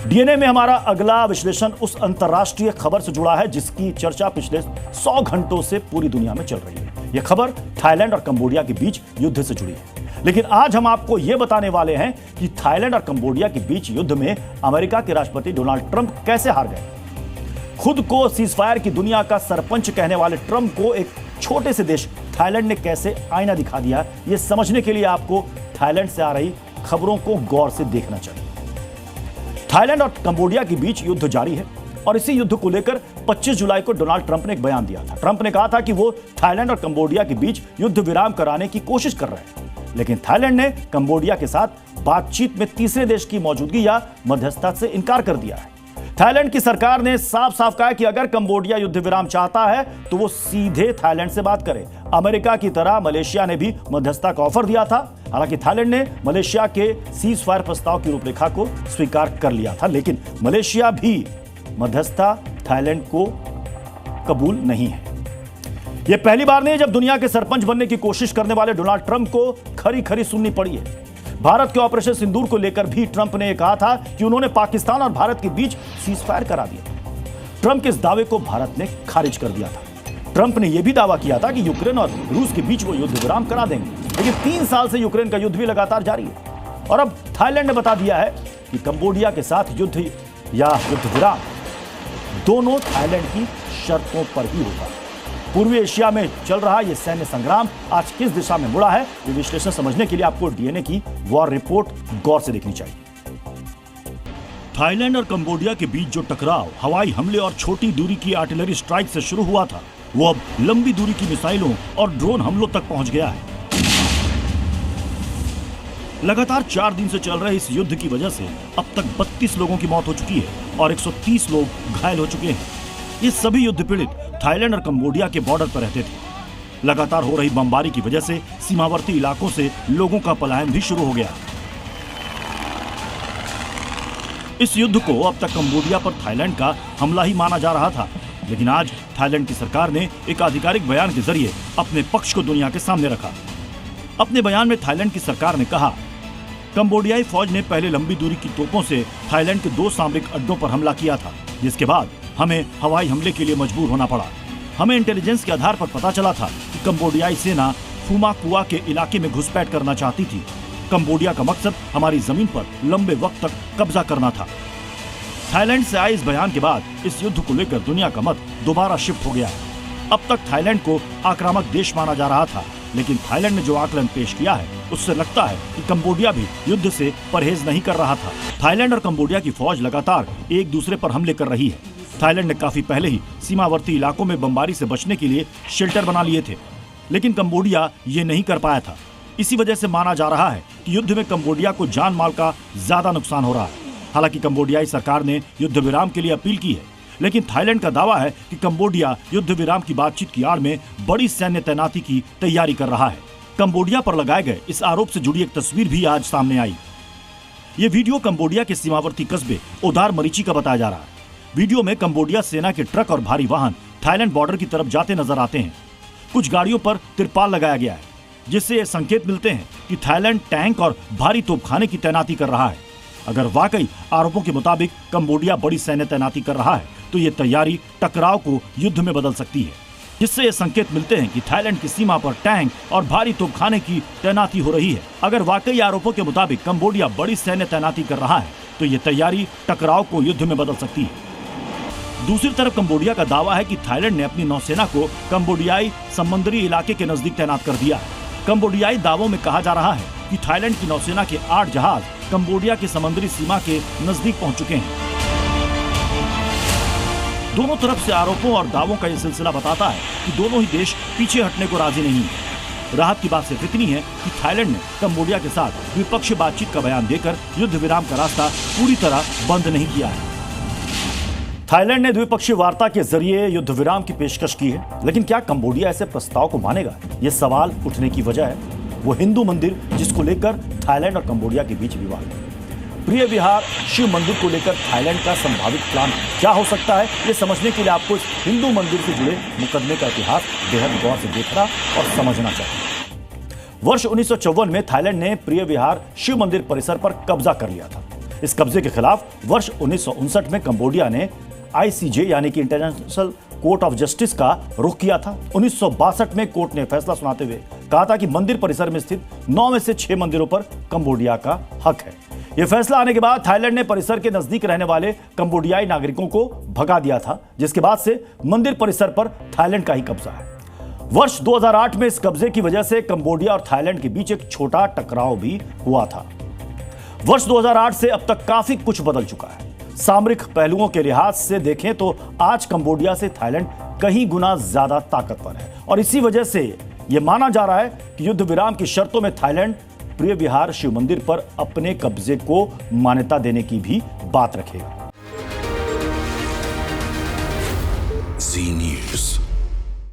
DNA में हमारा अगला विश्लेषण उस अंतर्राष्ट्रीय खबर से जुड़ा है जिसकी चर्चा पिछले 100 घंटों से पूरी दुनिया में चल रही है। यह खबर थाईलैंड और कंबोडिया के बीच युद्ध से जुड़ी है। लेकिन आज हम आपको यह बताने वाले हैं कि थाईलैंड और कंबोडिया के बीच युद्ध में अमेरिका के राष्ट्रपति डोनाल्ड ट्रंप कैसे हार गए। खुद को सीजफायर की दुनिया का सरपंच कहने वाले ट्रंप को एक छोटे से देश थाईलैंड ने कैसे आईना दिखा दिया, यह समझने के लिए आपको थाईलैंड से आ रही खबरों को गौर से देखना चाहिए। थाईलैंड और कंबोडिया के बीच युद्ध जारी है और इसी युद्ध को लेकर 25 जुलाई को डोनाल्ड ट्रंप ने एक बयान दिया था। ट्रंप ने कहा था कि वो थाईलैंड और कंबोडिया के बीच युद्ध विराम कराने की कोशिश कर रहे हैं, लेकिन थाईलैंड ने कंबोडिया के साथ बातचीत में तीसरे देश की मौजूदगी या मध्यस्थता से इनकार कर दिया है। थाईलैंड की सरकार ने साफ साफ कहा कि अगर कंबोडिया युद्ध विराम चाहता है तो वो सीधे थाईलैंड से बात करे। अमेरिका की तरह मलेशिया ने भी मध्यस्थता का ऑफर दिया था। हालांकि थाईलैंड ने मलेशिया के सीज फायर प्रस्ताव की रूपरेखा को स्वीकार कर लिया था, लेकिन मलेशिया भी मध्यस्थता थाईलैंड को कबूल नहीं है। यह पहली बार नहीं जब दुनिया के सरपंच बनने की कोशिश करने वाले डोनाल्ड ट्रंप को खरी खरी सुननी पड़ी है। भारत के ऑपरेशन सिंदूर को लेकर भी ट्रंप ने कहा था कि उन्होंने पाकिस्तान और भारत के बीच सीज फायर करा दिया। ट्रंप के इस दावे को भारत ने खारिज कर दिया था। ट्रंप ने यह भी दावा किया था कि यूक्रेन और रूस के बीच वो युद्ध विराम करा देंगे, लेकिन 3 साल से यूक्रेन का युद्ध भी लगातार जारी है। और अब थाईलैंड ने बता दिया है कि कंबोडिया के साथ युद्ध या युद्ध विराम दोनों थाईलैंड की शर्तों पर ही होगा। पूर्वी एशिया में चल रहा यह सैन्य संग्राम आज किस दिशा में मुड़ा है, ये विश्लेषण समझने के लिए आपको डीएनए की वॉर रिपोर्ट गौर से देखनी चाहिए। थाईलैंड और कंबोडिया के बीच जो टकराव हवाई हमले और छोटी दूरी की आर्टिलरी स्ट्राइक से शुरू हुआ था, वो अब लंबी दूरी की मिसाइलों और ड्रोन हमलों तक पहुंच गया है। लगातार 4 दिन से चल रहे इस युद्ध की वजह से अब तक 32 लोगों की मौत हो चुकी है और 130 लोग घायल हो चुके हैं। ये सभी युद्ध पीड़ित थाईलैंड और कंबोडिया के बॉर्डर पर रहते थे। लगातार हो रही बमबारी की वजह से सीमावर्ती इलाकों से लोगों का पलायन भी शुरू हो गया। इस युद्ध को अब तक कंबोडिया पर थाईलैंड का हमला ही माना जा रहा था, लेकिन आज थाईलैंड की सरकार ने एक आधिकारिक बयान के जरिए अपने पक्ष को दुनिया के सामने रखा। अपने बयान में थाईलैंड की सरकार ने कहा, कंबोडियाई फौज ने पहले लंबी दूरी की तोपों से थाईलैंड के 2 सामरिक अड्डों पर हमला किया था, जिसके बाद हमें हवाई हमले के लिए मजबूर होना पड़ा। हमें इंटेलिजेंस के आधार पर पता चला था कि कंबोडियाई सेना फुमाकुआ के इलाके में घुसपैठ करना चाहती थी। कंबोडिया का मकसद हमारी जमीन पर लंबे वक्त तक कब्जा करना था। थाईलैंड से आए इस बयान के बाद इस युद्ध को लेकर दुनिया का मत दोबारा शिफ्ट हो गया है। अब तक थाईलैंड को आक्रामक देश माना जा रहा था, लेकिन थाईलैंड ने जो आकलन पेश किया है उससे लगता है कि कंबोडिया भी युद्ध से परहेज नहीं कर रहा था। थाईलैंड और कंबोडिया की फौज लगातार एक दूसरे पर हमले कर रही है। थाईलैंड ने काफी पहले ही सीमावर्ती इलाकों में बमबारी से बचने के लिए शेल्टर बना लिए थे, लेकिन कंबोडिया ये नहीं कर पाया था। इसी वजह से माना जा रहा है कि युद्ध में कंबोडिया को जान माल का ज्यादा नुकसान हो रहा है। हालांकि कंबोडियाई सरकार ने युद्ध विराम के लिए अपील की है, लेकिन थाईलैंड का दावा है कि कंबोडिया युद्ध विराम की बातचीत की आड़ में बड़ी सैन्य तैनाती की तैयारी कर रहा है। कंबोडिया पर लगाए गए इस आरोप से जुड़ी एक तस्वीर भी आज सामने आई। ये वीडियो कंबोडिया के सीमावर्ती कस्बे ओदार मरीची का बताया जा रहा है। वीडियो में कंबोडिया सेना के ट्रक और भारी वाहन थाईलैंड बॉर्डर की तरफ जाते नजर आते हैं। कुछ गाड़ियों पर तिरपाल लगाया गया है, जिससे ये संकेत मिलते हैं कि थाईलैंड टैंक और भारी तोपखाने की तैनाती कर रहा है। अगर वाकई आरोपों के मुताबिक कंबोडिया बड़ी सैन्य तैनाती कर रहा है, तो ये तैयारी टकराव को युद्ध में बदल सकती है, जिससे ये संकेत मिलते हैं कि थाईलैंड की सीमा पर टैंक और भारी तोपखाने की तैनाती हो रही है। अगर वाकई आरोपों के मुताबिक कंबोडिया बड़ी सैन्य तैनाती कर रहा है, तो ये तैयारी टकराव को युद्ध में बदल सकती है। दूसरी तरफ कंबोडिया का दावा है कि थाईलैंड ने अपनी नौसेना को कंबोडियाई समुद्री इलाके के नजदीक तैनात कर दिया है। कंबोडियाई दावों में कहा जा रहा है कि थाईलैंड की नौसेना के 8 जहाज कंबोडिया की समुद्री सीमा के नजदीक पहुंच चुके हैं। दोनों तरफ से आरोपों और दावों का यह सिलसिला बताता है कि दोनों ही देश पीछे हटने को राजी नहीं है। राहत की बात सिर्फ इतनी है कि थाईलैंड ने कंबोडिया के साथ द्विपक्षीय बातचीत का बयान देकर युद्ध विराम का रास्ता पूरी तरह बंद नहीं किया है। थाईलैंड ने द्विपक्षीय वार्ता के जरिए युद्ध विराम की पेशकश की है, लेकिन क्या कंबोडिया ऐसे प्रस्ताव को मानेगा? ये सवाल उठने की वजह है वो हिंदू मंदिर जिसको लेकर थाईलैंड और कंबोडिया के बीच विवाद है। प्रिय विहार शिव मंदिर को लेकर थाईलैंड का संभावित प्लान क्या हो सकता है, ये समझने के लिए आपको इस हिंदू मंदिर से जुड़े मुकदमे का इतिहास बेहद गौर से देखना और समझना चाहिए। वर्ष 1954 में थाईलैंड ने प्रिय विहार शिव मंदिर परिसर पर कब्जा कर लिया था। इस कब्जे के खिलाफ वर्ष 1959 में कंबोडिया ने आईसीजे यानी कि इंटरनेशनल कोर्ट ऑफ जस्टिस का रुख किया था। 1962 में कोर्ट ने फैसला सुनाते हुए कहा था कि मंदिर परिसर में स्थित 9 में से 6 मंदिरों पर कंबोडिया का हक है। यह फैसला आने के बाद थाईलैंड ने परिसर के नजदीक रहने वाले कंबोडियाई नागरिकों को भगा दिया था, जिसके बाद से मंदिर परिसर पर थाईलैंड का ही कब्जा है। वर्ष 2008 में इस कब्जे की वजह से कंबोडिया और थाईलैंड के बीच एक छोटा टकराव भी हुआ था। वर्ष 2008 से अब तक काफी कुछ बदल चुका है। सामरिक पहलुओं के लिहाज से देखें तो आज कंबोडिया से थाईलैंड कहीं गुना ज्यादा ताकतवर है और इसी वजह से यह माना जा रहा है कि युद्ध विराम की शर्तों में थाईलैंड प्रिय विहार शिव मंदिर पर अपने कब्जे को मान्यता देने की भी बात रखेगा।